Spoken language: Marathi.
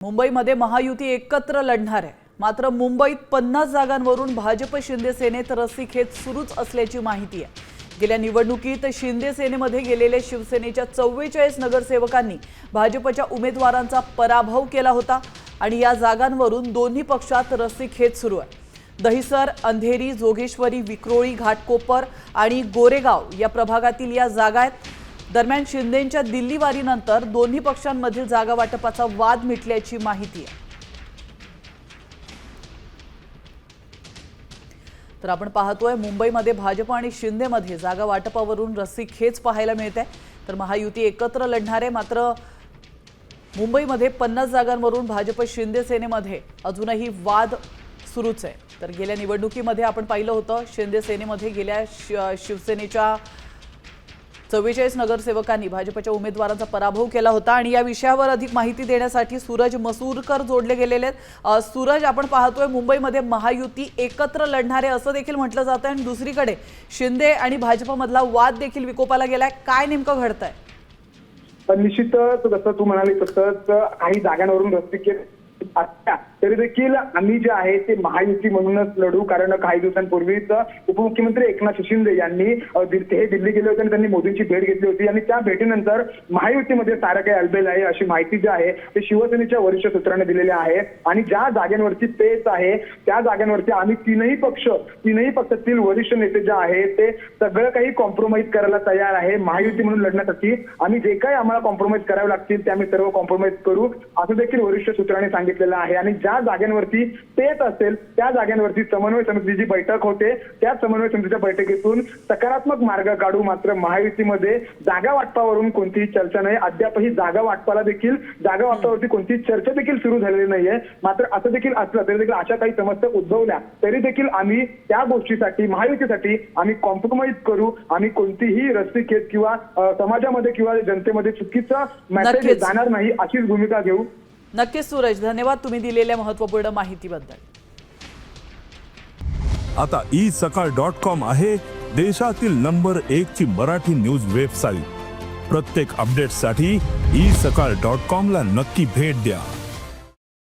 मुंबईमध्ये महायुती एकत्र लढणार आहे। मात्र मुंबईत 50 जागांवरून भाजप शिंदे सेनेत रस्सीखेच सुरूच असल्याची माहिती आहे। गेल्या निवडणुकीत शिंदे सेनेमध्ये गेलेले शिवसेनेच्या 44 नगरसेवकांनी भाजपच्या उमेदवारांचा पराभव केला होता आणि या जागांवरून दोन्ही पक्षात रस्सीखेच सुरू आहे। दहिसर, अंधेरी, जोगेश्वरी, विक्रोळी, घाटकोपर आणि गोरेगाव या प्रभागातील या जागा आहेत। दरम्यान शिंदेंच्या दिल्लीवारीनंतर दोन्ही पक्षांमधील जागा वाटपाचा वाद मिटल्याची माहिती आहे। तर आपण पाहतोय मुंबईमध्ये भाजप आणि शिंदेमध्ये जागा वाटपावरून रस्सीखेच पाहायला मिळते। तर महायुती एकत्र लढणार आहे। मात्र मुंबईमध्ये 50 जागांवरून भाजप शिंदे सेनेमध्ये अजूनही वाद सुरूच आहे। तर गेल्या निवडणुकीमध्ये आपण पाहिलं होतं शिंदे सेनेमध्ये गेल्या शिवसेनेच्या 44 नगरसेवकांनी भाजपच्या उमेदवारांचा पराभव केला होता आणि या विषयावर अधिक माहिती देण्यासाठी सूरज मसूरकर जोडले गेलेले आहेत। सूरज, आपण पाहतोय मुंबईमध्ये महायुती एकत्र लढणार आहे असं देखील म्हटलं जातं आणि दुसरीकडे शिंदे आणि भाजपमधला वाद देखील विकोपाला गेलाय। काय नेमकं घडतंय? निश्चितच जसं तू म्हणाली तसंच काही जागांवरून रस्सीखेच तरी देखील आम्ही जे आहे ते महायुती म्हणूनच लढू। कारण काही दिवसांपूर्वीच उपमुख्यमंत्री एकनाथ शिंदे यांनी दिल्ली गेले होते आणि त्यांनी मोदींची भेट घेतली होती आणि त्या भेटीनंतर महायुतीमध्ये सारं काही अलबेल आहे अशी माहिती जी आहे ते शिवसेनेच्या वरिष्ठ सूत्रांनी दिलेली आहे। आणि ज्या जागांवरती पेच आहे त्या जागांवरती आम्ही तीनही पक्षातील वरिष्ठ नेते जे आहे ते सगळं काही कॉम्प्रोमाइज करायला तयार आहे। महायुती म्हणून लढण्यासाठी आम्ही जे काही आम्हाला कॉम्प्रोमाइज करावे लागतील ते आम्ही सर्व कॉम्प्रोमाइज करू असं देखील वरिष्ठ सूत्रांनी सांगितलेलं आहे। आणि ज्या जागांवरती पेच असेल त्या जागांवरती समन्वय समितीची बैठक होते। त्या समन्वय समितीच्या बैठकीतून सकारात्मक मार्ग काढू। मात्र महायुतीमध्ये जागा वाटपावरून कोणतीही चर्चा नाही। अद्यापही जागा वाटपावरती कोणतीही चर्चा देखील सुरू झालेली नाहीये। मात्र असं देखील असलं तरी देखील अशा काही समस्या उद्भवल्या तरी देखील आम्ही त्या गोष्टीसाठी महायुतीसाठी आम्ही कॉम्प्रोमाइज करू। आम्ही कोणतीही रस्सीखेच किंवा समाजामध्ये किंवा जनतेमध्ये चुकीचा मेसेज जाणार नाही अशीच भूमिका घेऊ। नक्कीच सूरज, धन्यवाद तुम्ही दिलेल्या महत्त्वपूर्ण माहितीबद्दल। आता isakal.com आहे देशातील नंबर 1 ची मराठी न्यूज वेबसाईट। प्रत्येक अपडेटसाठी isakal.com ला नक्की भेट द्या।